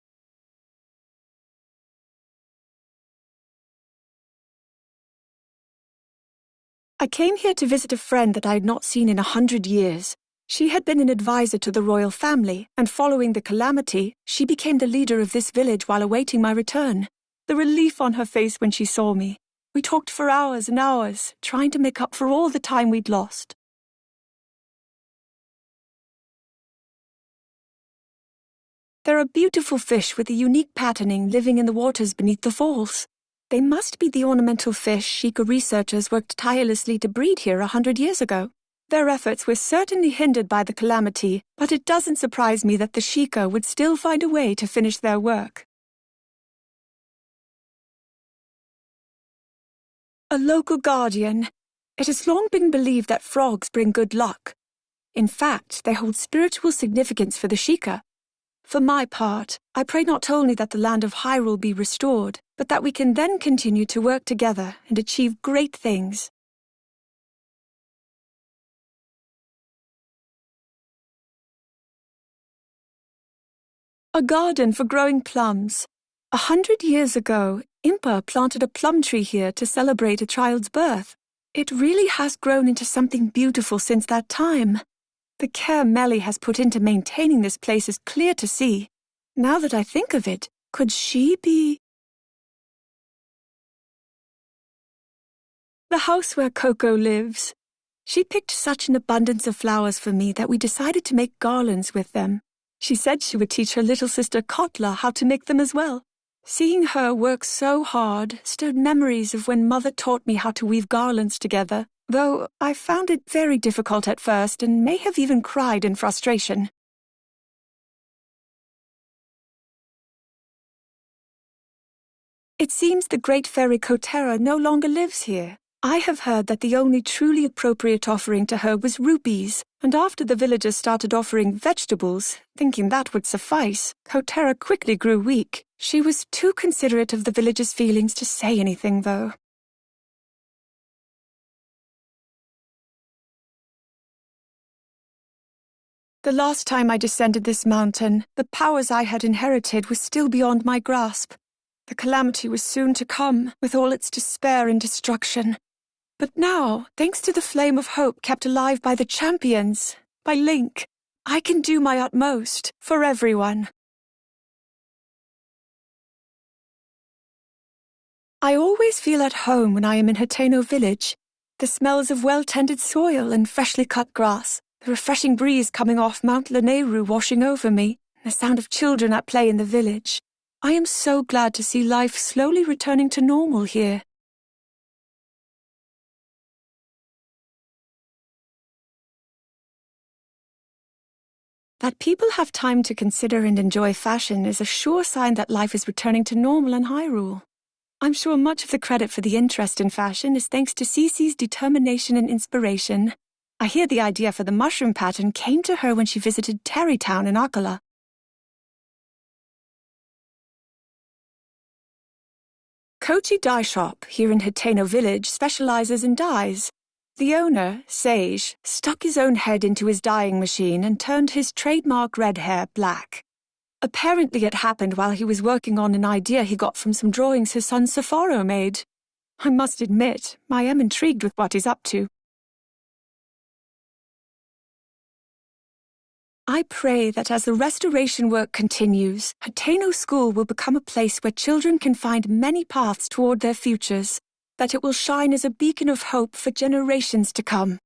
I came here to visit a friend that I had not seen in 100 years. She had been an advisor to the royal family, and following the calamity, she became the leader of this village while awaiting my return. The relief on her face when she saw me. We talked for hours and hours, trying to make up for all the time we'd lost. There are beautiful fish with a unique patterning living in the waters beneath the falls. They must be the ornamental fish Sheikah researchers worked tirelessly to breed here 100 years ago. Their efforts were certainly hindered by the calamity, but it doesn't surprise me that the Sheikah would still find a way to finish their work. A local guardian. It has long been believed that frogs bring good luck. In fact, they hold spiritual significance for the Sheikah. For my part, I pray not only that the land of Hyrule be restored, but that we can then continue to work together and achieve great things. A garden for growing plums. 100 years ago, Impa planted a plum tree here to celebrate a child's birth. It really has grown into something beautiful since that time. The care Melly has put into maintaining this place is clear to see. Now that I think of it, could she be... the house where Coco lives? She picked such an abundance of flowers for me that we decided to make garlands with them. She said she would teach her little sister Kotla how to make them as well. Seeing her work so hard stirred memories of when Mother taught me how to weave garlands together, though I found it very difficult at first and may have even cried in frustration. It seems the great fairy Kotera no longer lives here. I have heard that the only truly appropriate offering to her was rupees, and after the villagers started offering vegetables, thinking that would suffice, Kotera quickly grew weak. She was too considerate of the villagers' feelings to say anything, though. The last time I descended this mountain, the powers I had inherited were still beyond my grasp. The calamity was soon to come, with all its despair and destruction. But now, thanks to the flame of hope kept alive by the champions, by Link, I can do my utmost for everyone. I always feel at home when I am in Hateno village. The smells of well-tended soil and freshly cut grass, the refreshing breeze coming off Mount Lanayru washing over me, the sound of children at play in the village. I am so glad to see life slowly returning to normal here. That people have time to consider and enjoy fashion is a sure sign that life is returning to normal in Hyrule. I'm sure much of the credit for the interest in fashion is thanks to Cece's determination and inspiration. I hear the idea for the mushroom pattern came to her when she visited Terrytown in Akala. Kochi Dye Shop here in Hateno Village specializes in dyes. The owner, Sage, stuck his own head into his dyeing machine and turned his trademark red hair black. Apparently it happened while he was working on an idea he got from some drawings his son Safaro made. I must admit, I am intrigued with what he's up to. I pray that as the restoration work continues, Hateno School will become a place where children can find many paths toward their futures, that it will shine as a beacon of hope for generations to come.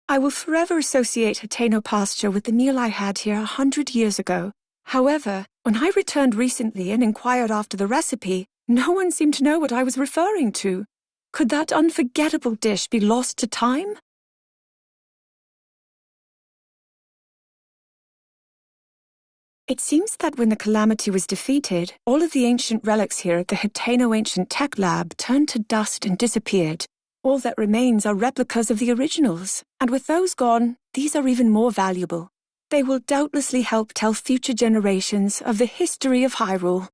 I will forever associate Hateno pasture with the meal I had here 100 years ago. However, when I returned recently and inquired after the recipe, no one seemed to know what I was referring to. Could that unforgettable dish be lost to time? It seems that when the calamity was defeated, all of the ancient relics here at the Hateno Ancient Tech Lab turned to dust and disappeared. All that remains are replicas of the originals, and with those gone, these are even more valuable. They will doubtlessly help tell future generations of the history of Hyrule.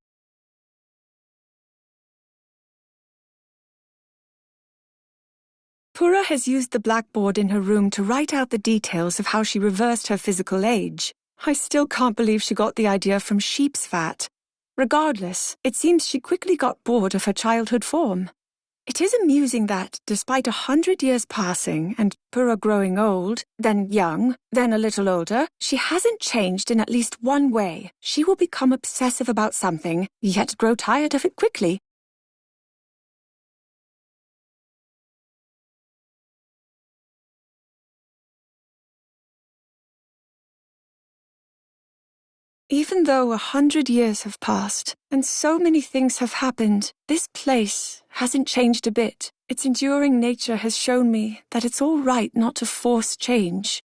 Pura has used the blackboard in her room to write out the details of how she reversed her physical age. I still can't believe she got the idea from sheep's fat. Regardless, it seems she quickly got bored of her childhood form. It is amusing that, despite 100 years passing and Pura growing old, then young, then a little older, she hasn't changed in at least one way. She will become obsessive about something, yet grow tired of it quickly. Even though 100 years have passed, and so many things have happened, this place hasn't changed a bit. Its enduring nature has shown me that it's all right not to force change.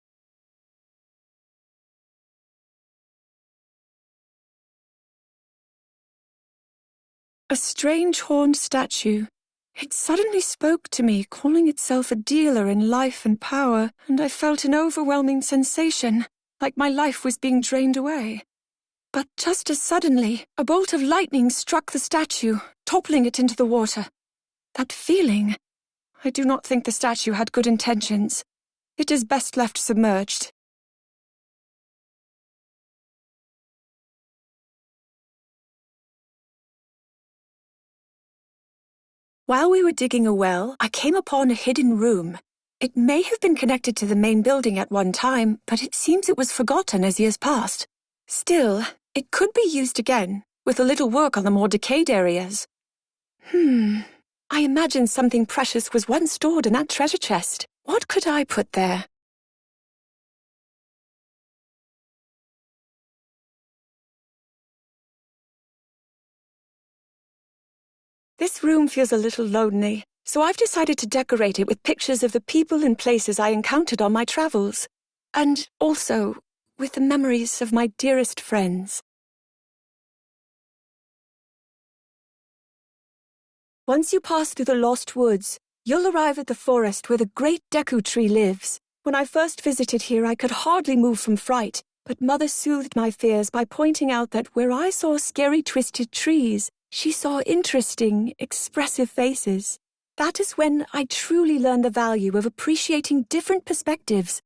A strange horned statue. It suddenly spoke to me, calling itself a dealer in life and power, and I felt an overwhelming sensation, like my life was being drained away. But just as suddenly, a bolt of lightning struck the statue, toppling it into the water. That feeling... I do not think the statue had good intentions. It is best left submerged. While we were digging a well, I came upon a hidden room. It may have been connected to the main building at one time, but it seems it was forgotten as years passed. Still, it could be used again, with a little work on the more decayed areas. I imagine something precious was once stored in that treasure chest. What could I put there? This room feels a little lonely, so I've decided to decorate it with pictures of the people and places I encountered on my travels. And also, with the memories of my dearest friends. Once you pass through the Lost Woods, you'll arrive at the forest where the great Deku Tree lives. When I first visited here, I could hardly move from fright, but Mother soothed my fears by pointing out that where I saw scary twisted trees, she saw interesting, expressive faces. That is when I truly learned the value of appreciating different perspectives.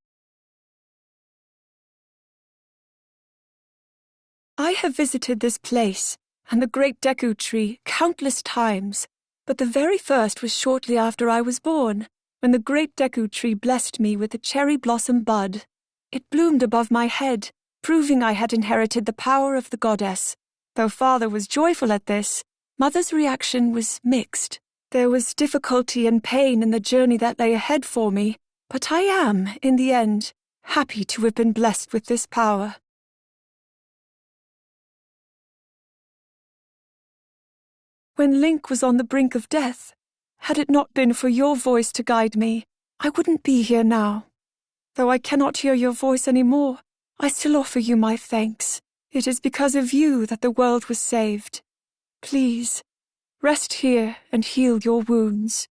I have visited this place and the great Deku Tree countless times, but the very first was shortly after I was born, when the great Deku Tree blessed me with a cherry blossom bud. It bloomed above my head, proving I had inherited the power of the goddess. Though Father was joyful at this, Mother's reaction was mixed. There was difficulty and pain in the journey that lay ahead for me, but I am, in the end, happy to have been blessed with this power. When Link was on the brink of death, had it not been for your voice to guide me, I wouldn't be here now. Though I cannot hear your voice any more, I still offer you my thanks. It is because of you that the world was saved. Please, rest here and heal your wounds.